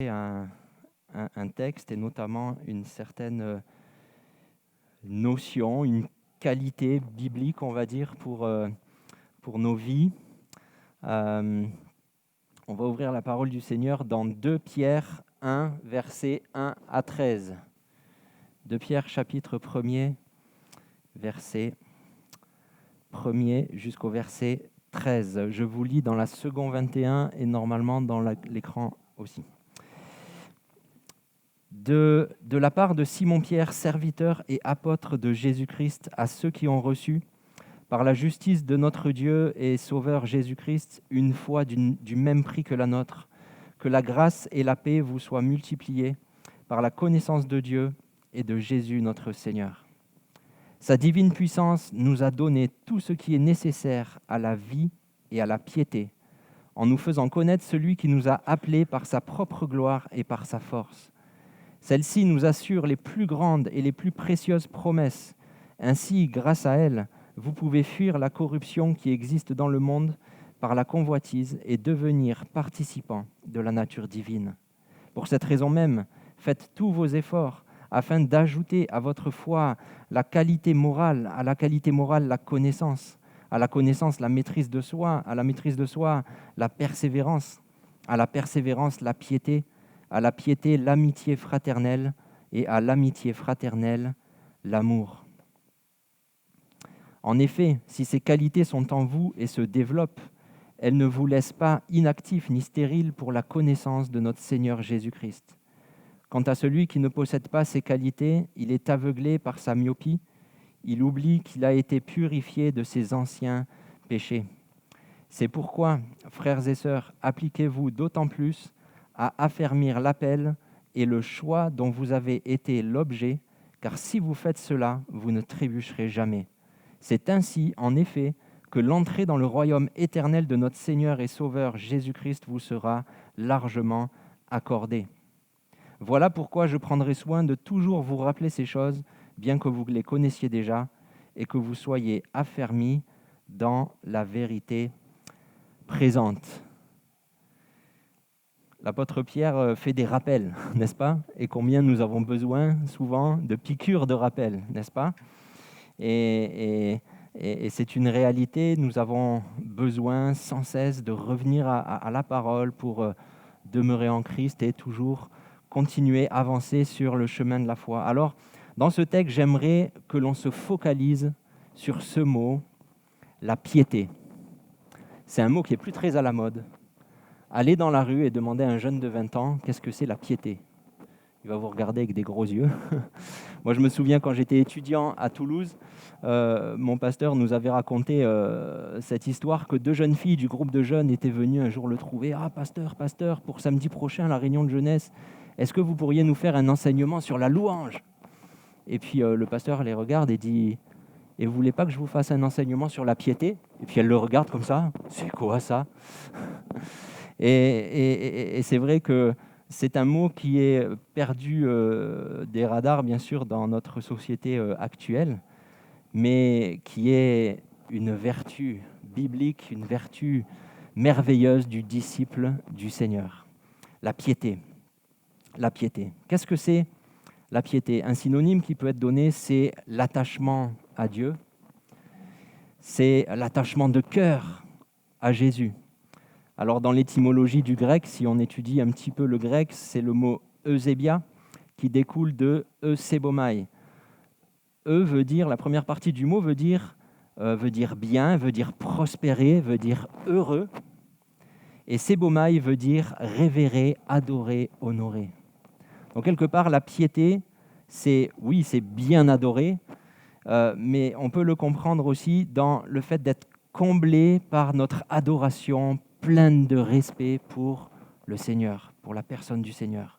un texte et notamment une certaine notion, une qualité biblique, on va dire, pour nos vies. On va ouvrir la parole du Seigneur dans 2 Pierre 1, versets 1 à 13. 2 Pierre, chapitre 1er, verset 1er jusqu'au verset 13. Je vous lis dans la seconde 21 et normalement dans l'écran aussi. De la part de Simon-Pierre, serviteur et apôtre de Jésus-Christ, à ceux qui ont reçu, par la justice de notre Dieu et Sauveur Jésus-Christ, une foi du même prix que la nôtre, que la grâce et la paix vous soient multipliées par la connaissance de Dieu et de Jésus notre Seigneur. Sa divine puissance nous a donné tout ce qui est nécessaire à la vie et à la piété, en nous faisant connaître celui qui nous a appelés par sa propre gloire et par sa force. Celle-ci nous assure les plus grandes et les plus précieuses promesses. Ainsi, grâce à elle, vous pouvez fuir la corruption qui existe dans le monde par la convoitise et devenir participants de la nature divine. Pour cette raison même, faites tous vos efforts afin d'ajouter à votre foi la qualité morale, à la qualité morale la connaissance, à la connaissance la maîtrise de soi, à la maîtrise de soi la persévérance, à la persévérance la piété, à la piété l'amitié fraternelle et à l'amitié fraternelle l'amour. En effet, si ces qualités sont en vous et se développent, elles ne vous laissent pas inactifs ni stériles pour la connaissance de notre Seigneur Jésus-Christ. Quant à celui qui ne possède pas ces qualités, il est aveuglé par sa myopie, il oublie qu'il a été purifié de ses anciens péchés. C'est pourquoi, frères et sœurs, appliquez-vous d'autant plus à affermir l'appel et le choix dont vous avez été l'objet, car si vous faites cela, vous ne trébucherez jamais. C'est ainsi, en effet, que l'entrée dans le royaume éternel de notre Seigneur et Sauveur Jésus-Christ vous sera largement accordée. Voilà pourquoi je prendrai soin de toujours vous rappeler ces choses, bien que vous les connaissiez déjà, et que vous soyez affermis dans la vérité présente. L'apôtre Pierre fait des rappels, n'est-ce pas? Et combien nous avons besoin souvent de piqûres de rappel, n'est-ce pas? Et c'est une réalité, nous avons besoin sans cesse de revenir à la parole pour demeurer en Christ et toujours continuer à avancer sur le chemin de la foi. Alors, dans ce texte, j'aimerais que l'on se focalise sur ce mot, la piété. C'est un mot qui est plus très à la mode. Allez dans la rue et demandez à un jeune de 20 ans, qu'est-ce que c'est la piété? Il va vous regarder avec des gros yeux. Moi, je me souviens quand j'étais étudiant à Toulouse, mon pasteur nous avait raconté cette histoire que 2 jeunes filles du groupe de jeunes étaient venues un jour le trouver. « Ah, pasteur, pour samedi prochain, la réunion de jeunesse, est-ce que vous pourriez nous faire un enseignement sur la louange ?» Et puis le pasteur les regarde et dit « Et vous voulez pas que je vous fasse un enseignement sur la piété ?» Et puis elle le regarde comme ça. « C'est quoi ça ?» Et c'est vrai que c'est un mot qui est perdu des radars, bien sûr, dans notre société actuelle, mais qui est une vertu biblique, une vertu merveilleuse du disciple du Seigneur. La piété. La piété. Qu'est-ce que c'est la piété? Un synonyme qui peut être donné, c'est l'attachement à Dieu. C'est l'attachement de cœur à Jésus. Alors, dans l'étymologie du grec, si on étudie un petit peu le grec, c'est le mot eusébia qui découle de eusebomai. Veut dire, la première partie du mot veut dire bien, veut dire prospérer, veut dire heureux. Et sebomai veut dire révérer, adorer, honorer. Donc, quelque part, la piété, c'est bien adorer, mais on peut le comprendre aussi dans le fait d'être comblé par notre adoration pleine de respect pour le Seigneur, pour la personne du Seigneur.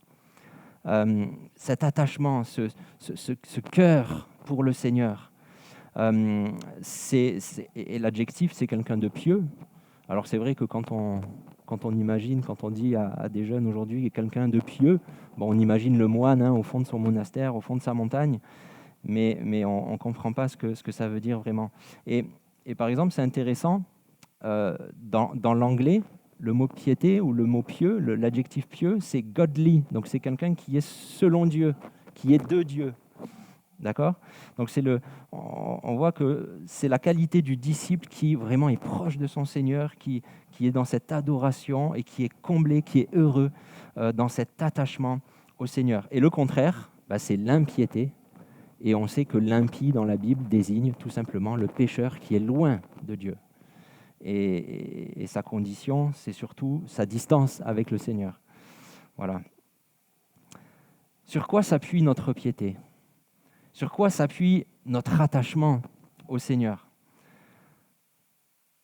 Cet attachement, ce cœur pour le Seigneur, et l'adjectif, c'est quelqu'un de pieux. Alors c'est vrai que quand on imagine, quand on dit à des jeunes aujourd'hui quelqu'un de pieux, bon, on imagine le moine au fond de son monastère, au fond de sa montagne, mais on ne comprend pas ce que ça veut dire vraiment. Et par exemple, c'est intéressant, dans l'anglais, le mot piété ou le mot pieux, l'adjectif pieux, c'est godly. Donc c'est quelqu'un qui est selon Dieu, qui est de Dieu. D'accord ? Donc on voit que c'est la qualité du disciple qui vraiment est proche de son Seigneur, qui est dans cette adoration et qui est comblé, qui est heureux dans cet attachement au Seigneur. Et le contraire, c'est l'impiété. Et on sait que l'impie dans la Bible désigne tout simplement le pécheur qui est loin de Dieu. Et sa condition, c'est surtout sa distance avec le Seigneur. Voilà. Sur quoi s'appuie notre piété ? Sur quoi s'appuie notre attachement au Seigneur ?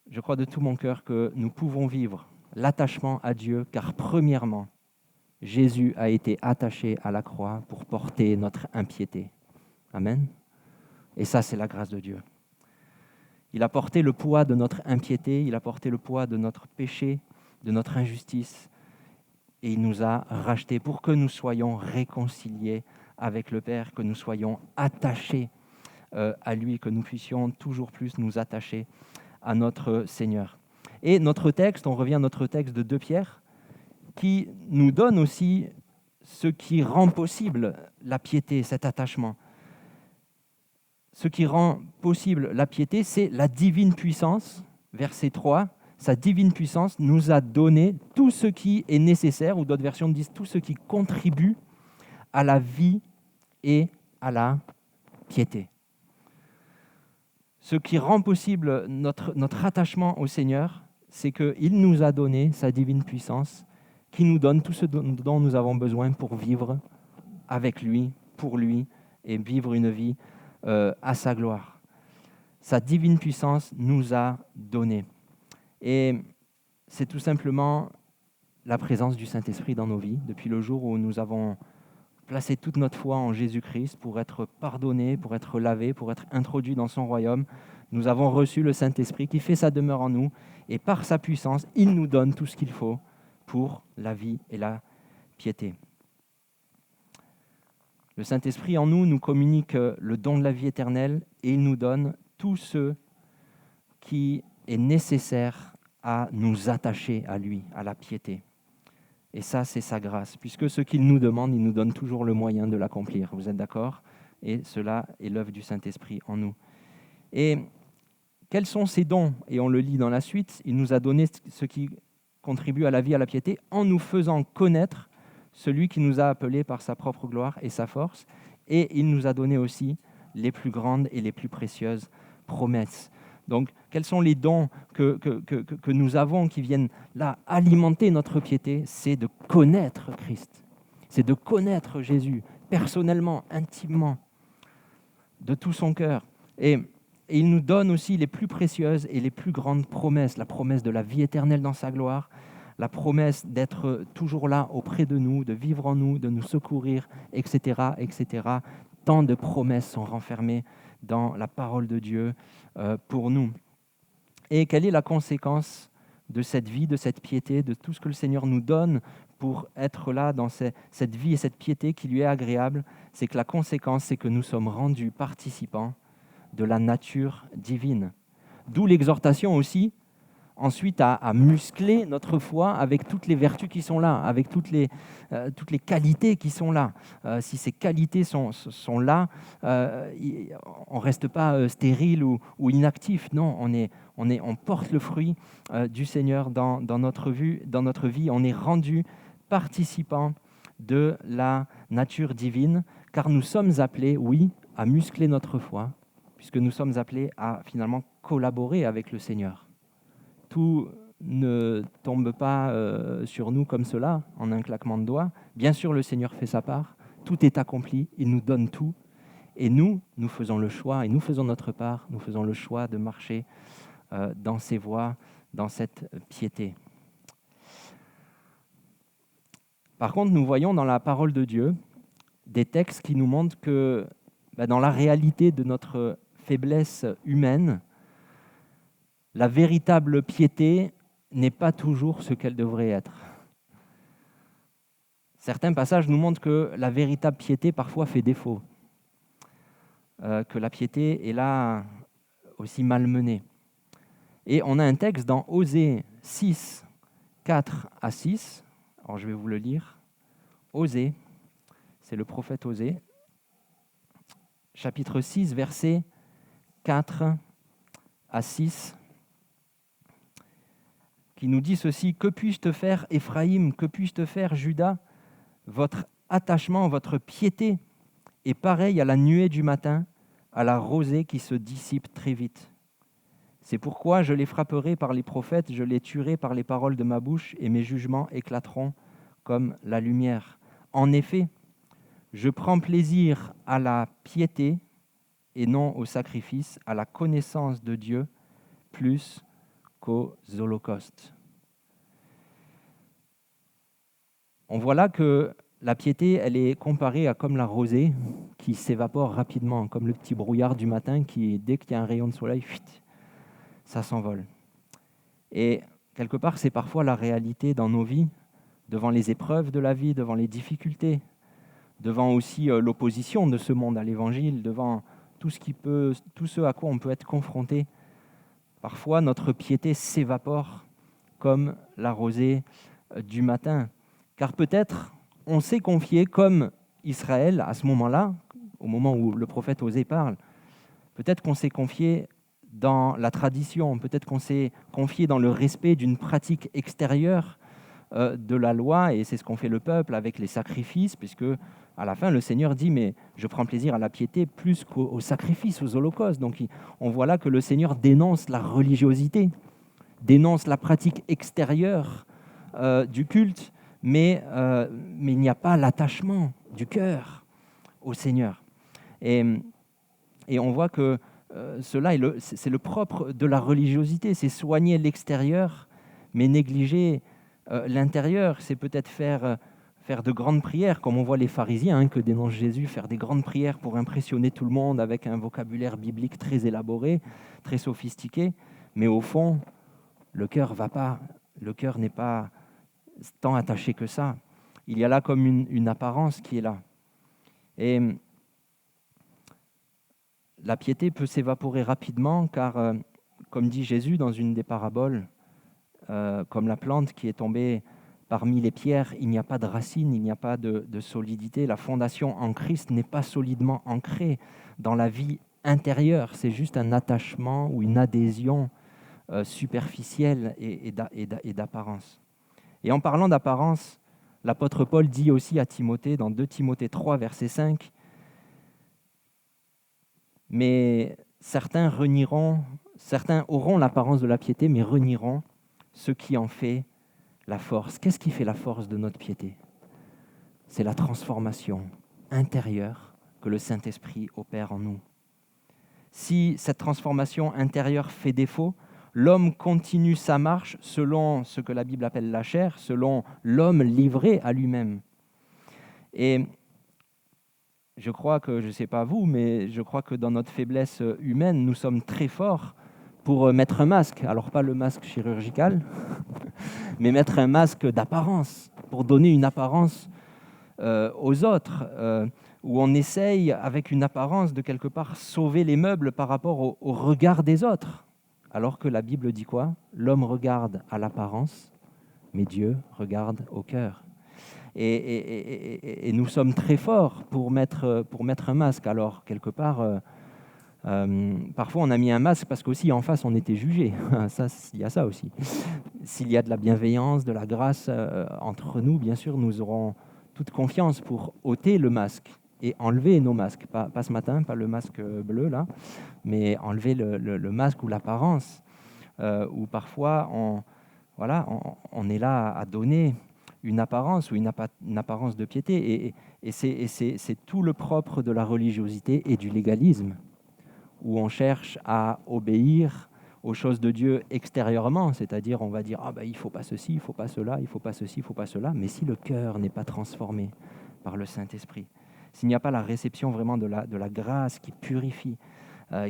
Je crois de tout mon cœur que nous pouvons vivre l'attachement à Dieu, car premièrement, Jésus a été attaché à la croix pour porter notre impiété. Amen. Et ça, c'est la grâce de Dieu. Il a porté le poids de notre impiété, il a porté le poids de notre péché, de notre injustice, et il nous a rachetés pour que nous soyons réconciliés avec le Père, que nous soyons attachés à lui, que nous puissions toujours plus nous attacher à notre Seigneur. Et notre texte, on revient à notre texte de 2 Pierre, qui nous donne aussi ce qui rend possible la piété, cet attachement. Ce qui rend possible la piété, c'est la divine puissance. Verset 3, sa divine puissance nous a donné tout ce qui est nécessaire, ou d'autres versions disent tout ce qui contribue à la vie et à la piété. Ce qui rend possible notre attachement au Seigneur, c'est qu'il nous a donné sa divine puissance, qui nous donne tout ce dont nous avons besoin pour vivre avec lui, pour lui, et vivre une vie à sa gloire. Sa divine puissance nous a donné. Et c'est tout simplement la présence du Saint-Esprit dans nos vies, depuis le jour où nous avons placé toute notre foi en Jésus-Christ pour être pardonnés, pour être lavés, pour être introduits dans son royaume. Nous avons reçu le Saint-Esprit qui fait sa demeure en nous, et par sa puissance, il nous donne tout ce qu'il faut pour la vie et la piété. Le Saint-Esprit en nous communique le don de la vie éternelle et il nous donne tout ce qui est nécessaire à nous attacher à lui, à la piété. Et ça, c'est sa grâce, puisque ce qu'il nous demande, il nous donne toujours le moyen de l'accomplir. Vous êtes d'accord ? Et cela est l'œuvre du Saint-Esprit en nous. Et quels sont ces dons ? Et on le lit dans la suite. Il nous a donné ce qui contribue à la vie, à la piété, en nous faisant connaître celui qui nous a appelés par sa propre gloire et sa force, et il nous a donné aussi les plus grandes et les plus précieuses promesses. Donc, quels sont les dons que nous avons qui viennent là alimenter notre piété ? C'est de connaître Christ, c'est de connaître Jésus personnellement, intimement, de tout son cœur. Et il nous donne aussi les plus précieuses et les plus grandes promesses, la promesse de la vie éternelle dans sa gloire, la promesse d'être toujours là auprès de nous, de vivre en nous, de nous secourir, etc., etc. Tant de promesses sont renfermées dans la parole de Dieu pour nous. Et quelle est la conséquence de cette vie, de cette piété, de tout ce que le Seigneur nous donne pour être là dans cette vie et cette piété qui lui est agréable ? C'est que la conséquence, c'est que nous sommes rendus participants de la nature divine. D'où l'exhortation aussi, ensuite, à muscler notre foi avec toutes les vertus qui sont là, avec toutes les qualités qui sont là. Si ces qualités sont là, on ne reste pas stérile ou inactif. Non, on porte le fruit du Seigneur dans notre vie. On est rendu participant de la nature divine, car nous sommes appelés, oui, à muscler notre foi, puisque nous sommes appelés à finalement collaborer avec le Seigneur. Tout ne tombe pas sur nous comme cela, en un claquement de doigts. Bien sûr, le Seigneur fait sa part, tout est accompli, il nous donne tout. Et nous faisons le choix, et nous faisons notre part, nous faisons le choix de marcher dans ses voies, dans cette piété. Par contre, nous voyons dans la parole de Dieu des textes qui nous montrent que dans la réalité de notre faiblesse humaine, la véritable piété n'est pas toujours ce qu'elle devrait être. Certains passages nous montrent que la véritable piété parfois fait défaut, que la piété est là aussi malmenée. Et on a un texte dans Osée 6 4 à 6. Alors je vais vous le lire. Osée, c'est le prophète Osée, chapitre 6, versets 4 à 6, qui nous dit ceci: « Que puis-je te faire, Éphraïm? Que puis-je te faire, Juda? Votre attachement, votre piété est pareil à la nuée du matin, à la rosée qui se dissipe très vite. C'est pourquoi je les frapperai par les prophètes, je les tuerai par les paroles de ma bouche, et mes jugements éclateront comme la lumière. En effet, je prends plaisir à la piété et non au sacrifice, à la connaissance de Dieu plus qu'aux holocaustes. » On voit là que la piété, elle est comparée à comme la rosée qui s'évapore rapidement, comme le petit brouillard du matin qui, dès qu'il y a un rayon de soleil, ça s'envole. Et quelque part, c'est parfois la réalité dans nos vies, devant les épreuves de la vie, devant les difficultés, devant aussi l'opposition de ce monde à l'évangile, devant tout ce à quoi on peut être confronté. Parfois, notre piété s'évapore comme la rosée du matin. Car peut-être on s'est confié comme Israël à ce moment-là, au moment où le prophète Osée parle, peut-être qu'on s'est confié dans la tradition, peut-être qu'on s'est confié dans le respect d'une pratique extérieure de la loi, et c'est ce qu'ont fait le peuple avec les sacrifices, puisque à la fin, le Seigneur dit « mais je prends plaisir à la piété plus qu'aux sacrifices, aux holocaustes ». Donc on voit là que le Seigneur dénonce la religiosité, dénonce la pratique extérieure du culte, mais il n'y a pas l'attachement du cœur au Seigneur. Et on voit que cela, c'est le propre de la religiosité, c'est soigner l'extérieur, mais négliger l'intérieur. C'est peut-être faire de grandes prières, comme on voit les pharisiens, que dénonce Jésus, faire des grandes prières pour impressionner tout le monde avec un vocabulaire biblique très élaboré, très sophistiqué, mais au fond, le cœur n'est pas tant attaché que ça. Il y a là comme une apparence qui est là. Et la piété peut s'évaporer rapidement car, comme dit Jésus dans une des paraboles, comme la plante qui est tombée parmi les pierres, il n'y a pas de racines, il n'y a pas de solidité. La fondation en Christ n'est pas solidement ancrée dans la vie intérieure. C'est juste un attachement ou une adhésion superficielle et d'apparence. Et en parlant d'apparence, l'apôtre Paul dit aussi à Timothée, dans 2 Timothée 3, verset 5, « Mais certains auront l'apparence de la piété, mais renieront ce qui en fait la force. » Qu'est-ce qui fait la force de notre piété? C'est la transformation intérieure que le Saint-Esprit opère en nous. Si cette transformation intérieure fait défaut, l'homme continue sa marche selon ce que la Bible appelle la chair, selon l'homme livré à lui-même. Et je crois que, je ne sais pas vous, mais je crois que dans notre faiblesse humaine, nous sommes très forts pour mettre un masque. Alors pas le masque chirurgical, mais mettre un masque d'apparence, pour donner une apparence aux autres, où on essaye avec une apparence de quelque part sauver les meubles par rapport au regard des autres. Alors que la Bible dit quoi? L'homme regarde à l'apparence, mais Dieu regarde au cœur. Et nous sommes très forts pour mettre un masque. Alors, quelque part, parfois on a mis un masque parce qu'aussi en face on était jugé. Il y a ça aussi. S'il y a de la bienveillance, de la grâce entre nous, bien sûr, nous aurons toute confiance pour ôter le masque et enlever nos masques. Pas ce matin, pas le masque bleu là, mais enlever le masque ou l'apparence, où parfois on est là à donner une apparence ou une apparence de piété. Et c'est tout le propre de la religiosité et du légalisme, où on cherche à obéir aux choses de Dieu extérieurement, c'est-à-dire on va dire il ne faut pas ceci, il ne faut pas cela, il ne faut pas ceci, il ne faut pas cela, mais si le cœur n'est pas transformé par le Saint-Esprit, s'il n'y a pas la réception vraiment de la grâce qui purifie,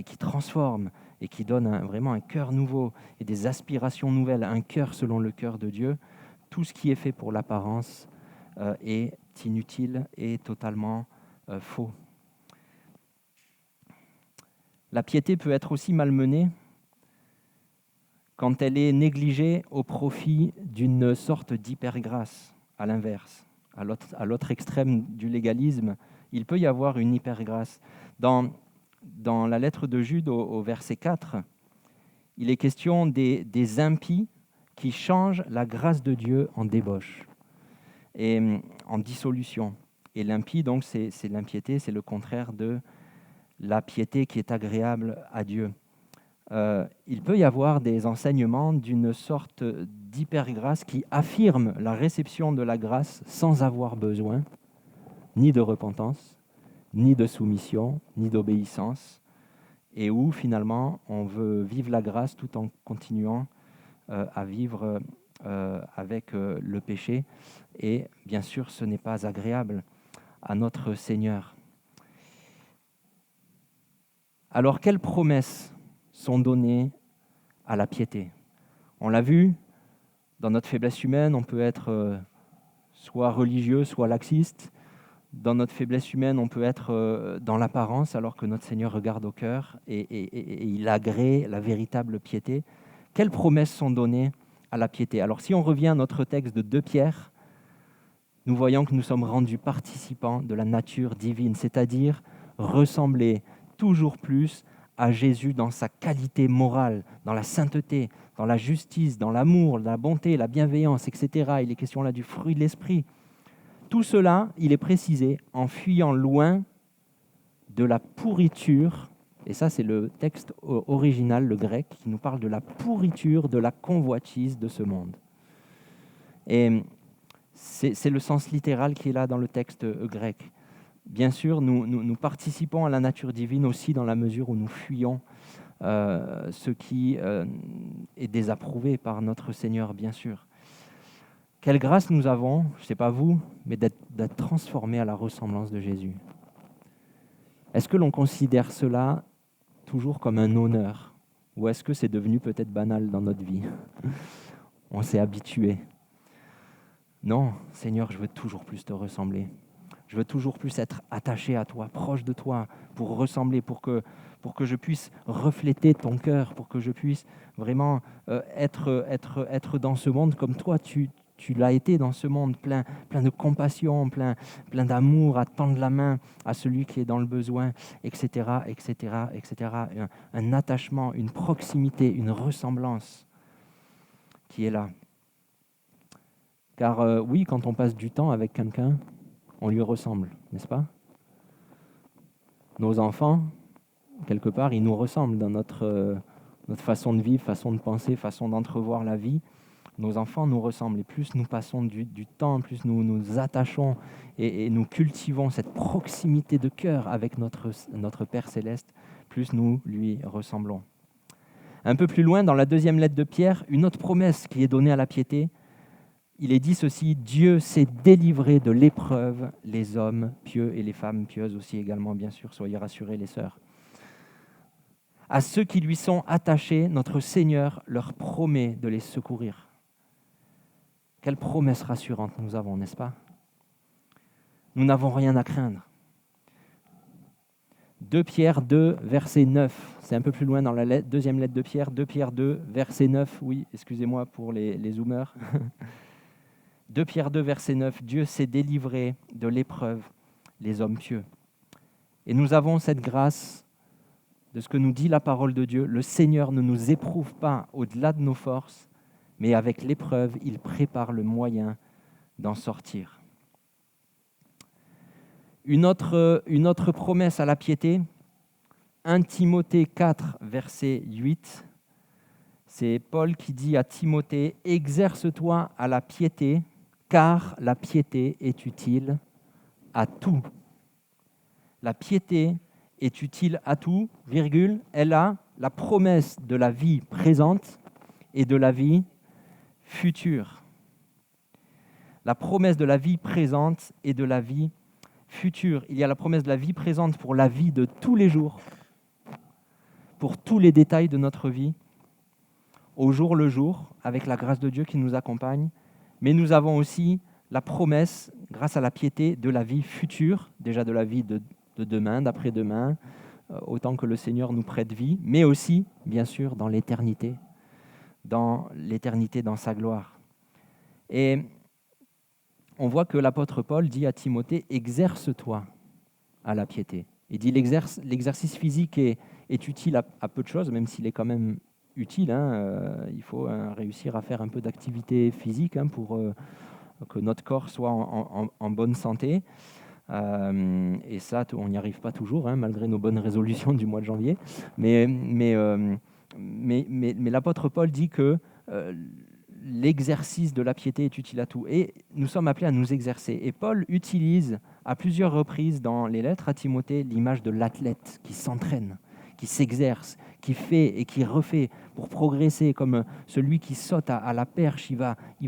qui transforme et qui donne vraiment un cœur nouveau et des aspirations nouvelles, un cœur selon le cœur de Dieu, tout ce qui est fait pour l'apparence est inutile et totalement faux. La piété peut être aussi malmenée quand elle est négligée au profit d'une sorte d'hypergrâce, à l'inverse, à l'autre extrême du légalisme, il peut y avoir une hypergrâce. Dans la lettre de Jude au verset 4, il est question des impies qui changent la grâce de Dieu en débauche et en dissolution. Et l'impie, donc, c'est l'impiété, c'est le contraire de la piété qui est agréable à Dieu. Il peut y avoir des enseignements d'une sorte d'hypergrâce qui affirme la réception de la grâce sans avoir besoin ni de repentance, ni de soumission, ni d'obéissance, et où finalement on veut vivre la grâce tout en continuant à vivre avec le péché. Et bien sûr, ce n'est pas agréable à notre Seigneur. Alors, quelles promesses sont données à la piété? On l'a vu, dans notre faiblesse humaine, on peut être soit religieux, soit laxiste. Dans notre faiblesse humaine, on peut être dans l'apparence, alors que notre Seigneur regarde au cœur et il agrée la véritable piété. Quelles promesses sont données à la piété? Alors, si on revient à notre texte de 2 Pierre, nous voyons que nous sommes rendus participants de la nature divine, c'est-à-dire ressembler toujours plus à Jésus dans sa qualité morale, dans la sainteté, dans la justice, dans l'amour, la bonté, la bienveillance, etc. Il est question là du fruit de l'esprit. Tout cela, il est précisé en fuyant loin de la pourriture, et ça c'est le texte original, le grec, qui nous parle de la pourriture, de la convoitise de ce monde. Et c'est le sens littéral qui est là dans le texte grec. Bien sûr, nous participons à la nature divine aussi dans la mesure où nous fuyons ce qui est désapprouvé par notre Seigneur, bien sûr. Quelle grâce nous avons, je ne sais pas vous, mais d'être transformés à la ressemblance de Jésus. Est-ce que l'on considère cela toujours comme un honneur, ou est-ce que c'est devenu peut-être banal dans notre vie? On s'est habitué. Non, Seigneur, je veux toujours plus te ressembler. Je veux toujours plus être attaché à toi, proche de toi, pour ressembler, pour que je puisse refléter ton cœur, pour que je puisse vraiment être dans ce monde comme toi, tu l'as été dans ce monde, plein de compassion, plein d'amour, à tendre la main à celui qui est dans le besoin, etc., etc., etc. Un attachement, une proximité, une ressemblance qui est là. Car oui, quand on passe du temps avec quelqu'un, on lui ressemble, n'est-ce pas? Nos enfants, quelque part, ils nous ressemblent dans notre façon de vivre, façon de penser, façon d'entrevoir la vie. Nos enfants nous ressemblent. Et plus nous passons du temps, plus nous nous attachons et nous cultivons cette proximité de cœur avec notre Père Céleste, plus nous lui ressemblons. Un peu plus loin, dans la 2e lettre de Pierre, une autre promesse qui est donnée à la piété, il est dit ceci: Dieu s'est délivré de l'épreuve les hommes pieux et les femmes pieuses aussi également, bien sûr, soyez rassurés les sœurs. À ceux qui lui sont attachés, notre Seigneur leur promet de les secourir. Quelle promesse rassurante nous avons, n'est-ce pas? Nous n'avons rien à craindre. 2 Pierre 2, verset 9, c'est un peu plus loin dans la 2e lettre de Pierre, 2 Pierre 2, verset 9, oui, excusez-moi pour les zoomers. 2 Pierre 2, verset 9, Dieu s'est délivré de l'épreuve, les hommes pieux. Et nous avons cette grâce de ce que nous dit la parole de Dieu. Le Seigneur ne nous éprouve pas au-delà de nos forces, mais avec l'épreuve, il prépare le moyen d'en sortir. Une autre promesse à la piété, 1 Timothée 4, verset 8, c'est Paul qui dit à Timothée, « Exerce-toi à la piété, car la piété est utile à tout. » La piété est utile à tout, virgule, elle a la promesse de la vie présente et de la vie future. La promesse de la vie présente et de la vie future. Il y a la promesse de la vie présente pour la vie de tous les jours, pour tous les détails de notre vie, au jour le jour, avec la grâce de Dieu qui nous accompagne. Mais nous avons aussi la promesse, grâce à la piété, de la vie future, déjà de la vie de demain, d'après-demain, autant que le Seigneur nous prête vie, mais aussi, bien sûr, dans l'éternité, dans l'éternité, dans sa gloire. Et on voit que l'apôtre Paul dit à Timothée, exerce-toi à la piété. Il dit l'exercice physique est utile à peu de choses, même s'il est quand même utile. Il faut réussir à faire un peu d'activité physique pour que notre corps soit en bonne santé. Et ça, on n'y arrive pas toujours, malgré nos bonnes résolutions du mois de janvier. Mais l'apôtre Paul dit que l'exercice de la piété est utile à tout. Et nous sommes appelés à nous exercer. Et Paul utilise à plusieurs reprises dans les lettres à Timothée l'image de l'athlète qui s'entraîne, qui s'exerce, qui fait et qui refait pour progresser, comme celui qui saute à la perche. Il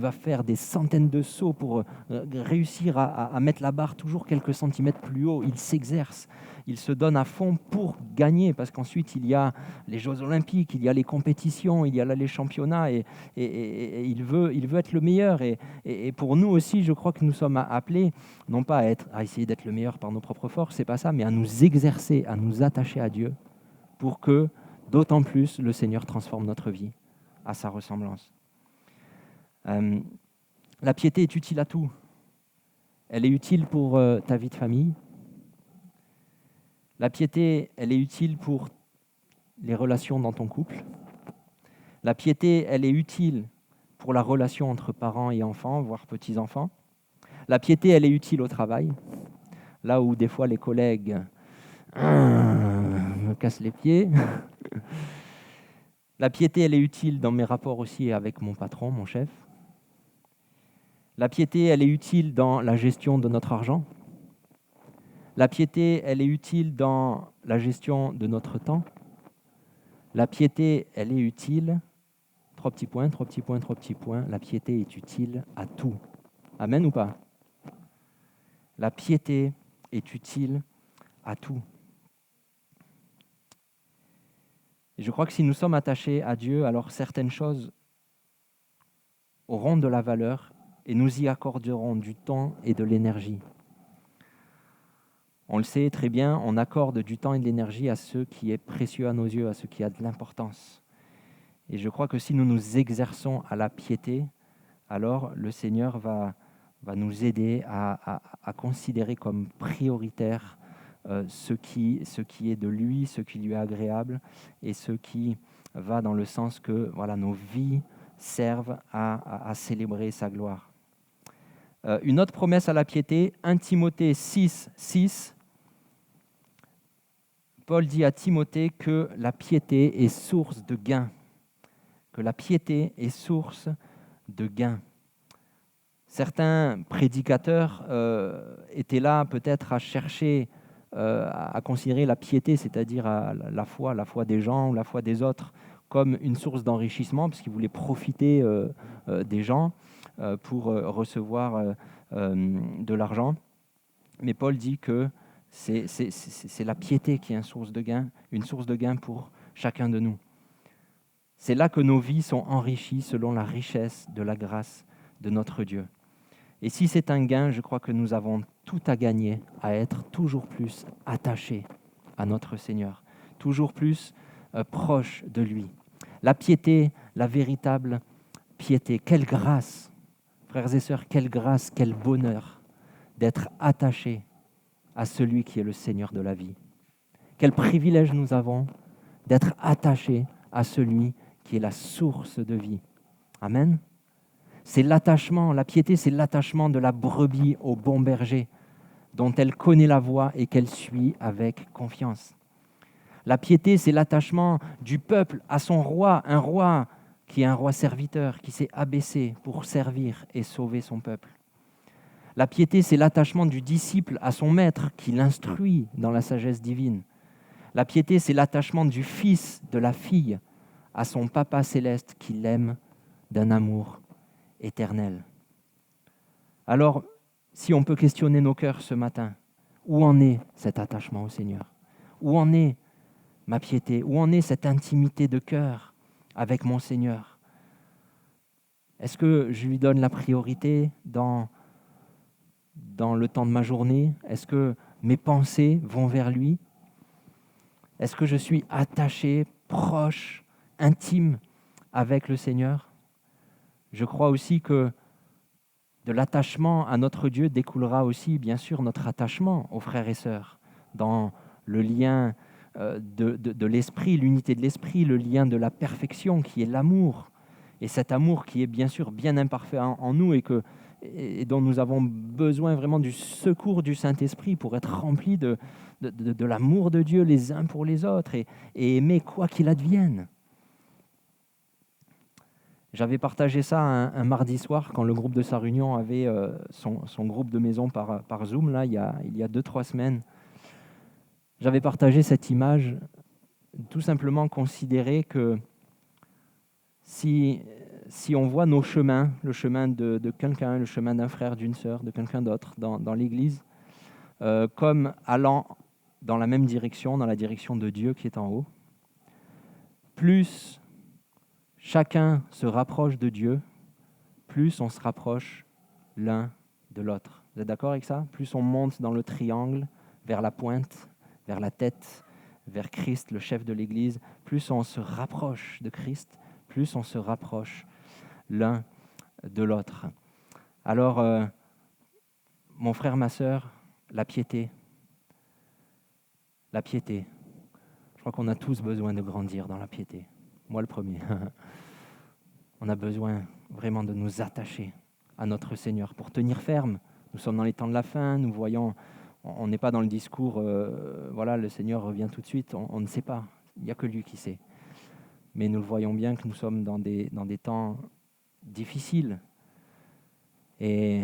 va faire des centaines de sauts pour réussir à mettre la barre toujours quelques centimètres plus haut. Il s'exerce, il se donne à fond pour gagner, parce qu'ensuite il y a les Jeux Olympiques, il y a les compétitions, il y a là les championnats, et il veut être le meilleur. Et pour nous aussi, je crois que nous sommes appelés, non pas à essayer d'être le meilleur par nos propres forces, c'est pas ça, mais à nous exercer, à nous attacher à Dieu, pour que, d'autant plus, le Seigneur transforme notre vie à sa ressemblance. La piété est utile à tout. Elle est utile pour ta vie de famille. La piété, elle est utile pour les relations dans ton couple. La piété, elle est utile pour la relation entre parents et enfants, voire petits-enfants. La piété, elle est utile au travail, là où des fois les collègues me cassent les pieds. La piété, elle est utile dans mes rapports aussi avec mon patron, mon chef. La piété, elle est utile dans la gestion de notre argent. La piété, elle est utile dans la gestion de notre temps. La piété, elle est utile, 3 petits points, 3 petits points, 3 petits points, la piété est utile à tout. Amen ou pas? La piété est utile à tout. Et je crois que si nous sommes attachés à Dieu, alors certaines choses auront de la valeur et nous y accorderons du temps et de l'énergie. On le sait très bien, on accorde du temps et de l'énergie à ce qui est précieux à nos yeux, à ce qui a de l'importance. Et je crois que si nous nous exerçons à la piété, alors le Seigneur va nous aider à considérer comme prioritaire ce qui est de lui, ce qui lui est agréable, et ce qui va dans le sens que nos vies servent à célébrer sa gloire. Une autre promesse à la piété, 1 Timothée 6, 6, Paul dit à Timothée que la piété est source de gain. Que la piété est source de gain. Certains prédicateurs étaient là peut-être à chercher, à considérer la piété, c'est-à-dire la foi des gens ou la foi des autres, comme une source d'enrichissement, parce qu'ils voulaient profiter des gens pour recevoir de l'argent. Mais Paul dit que c'est la piété qui est une source de gain pour chacun de nous. C'est là que nos vies sont enrichies selon la richesse de la grâce de notre Dieu. Et si c'est un gain, je crois que nous avons tout à gagner à être toujours plus attachés à notre Seigneur, toujours plus proches de lui. La piété, la véritable piété, quelle grâce, frères et sœurs, quelle grâce, quel bonheur d'être attachés à celui qui est le Seigneur de la vie. Quel privilège nous avons d'être attachés à celui qui est la source de vie. Amen. C'est l'attachement, la piété, c'est l'attachement de la brebis au bon berger, dont elle connaît la voie et qu'elle suit avec confiance. La piété, c'est l'attachement du peuple à son roi, un roi qui est un roi serviteur, qui s'est abaissé pour servir et sauver son peuple. La piété, c'est l'attachement du disciple à son maître, qui l'instruit dans la sagesse divine. La piété, c'est l'attachement du fils, de la fille, à son papa céleste qui l'aime d'un amour éternel. Alors, si on peut questionner nos cœurs ce matin, où en est cet attachement au Seigneur? Où en est ma piété? Où en est cette intimité de cœur avec mon Seigneur? Est-ce que je lui donne la priorité dans le temps de ma journée? Est-ce que mes pensées vont vers lui? Est-ce que je suis attaché, proche, intime avec le Seigneur. Je crois aussi que de l'attachement à notre Dieu découlera aussi, bien sûr, notre attachement aux frères et sœurs, dans le lien de l'esprit, l'unité de l'esprit, le lien de la perfection qui est l'amour. Et cet amour qui est bien sûr bien imparfait en nous et dont nous avons besoin vraiment du secours du Saint-Esprit pour être remplis de l'amour de Dieu les uns pour les autres et aimer quoi qu'il advienne. J'avais partagé ça un mardi soir quand le groupe de sa réunion avait son groupe de maison par Zoom, là, il y a 2-3 semaines. J'avais partagé cette image, tout simplement considérer que si on voit nos chemins, le chemin de quelqu'un, le chemin d'un frère, d'une sœur, de quelqu'un d'autre dans l'Église, comme allant dans la même direction, dans la direction de Dieu qui est en haut, plus chacun se rapproche de Dieu, plus on se rapproche l'un de l'autre. Vous êtes d'accord avec ça? Plus on monte dans le triangle, vers la pointe, vers la tête, vers Christ, le chef de l'Église, plus on se rapproche de Christ, plus on se rapproche l'un de l'autre. Alors, mon frère, ma sœur, la piété. Je crois qu'on a tous besoin de grandir dans la piété. Moi le premier. On a besoin vraiment de nous attacher à notre Seigneur pour tenir ferme. Nous sommes dans les temps de la fin, nous voyons, on n'est pas dans le discours, voilà, le Seigneur revient tout de suite, on ne sait pas, il n'y a que lui qui sait. Mais nous le voyons bien que nous sommes dans des temps difficiles. Et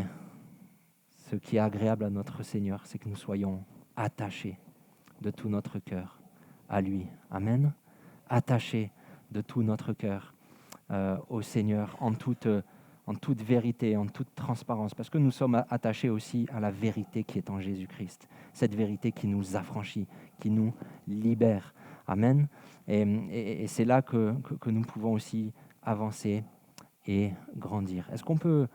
ce qui est agréable à notre Seigneur, c'est que nous soyons attachés de tout notre cœur à lui. Amen. Attachés de tout notre cœur au Seigneur en toute vérité, en toute transparence, parce que nous sommes attachés aussi à la vérité qui est en Jésus-Christ, cette vérité qui nous affranchit, qui nous libère. Amen. Et c'est là que nous pouvons aussi avancer et grandir. Est-ce qu'on peut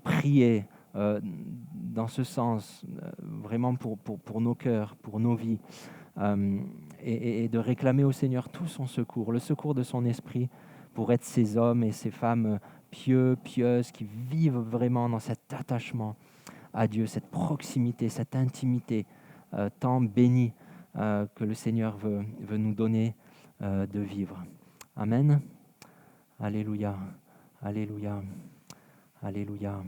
prier dans ce sens, vraiment pour nos cœurs, pour nos vies, et de réclamer au Seigneur tout son secours, le secours de son esprit, pour être ces hommes et ces femmes pieux, pieuses, qui vivent vraiment dans cet attachement à Dieu, cette proximité, cette intimité tant bénie que le Seigneur veut nous donner de vivre. Amen. Alléluia. Alléluia. Alléluia.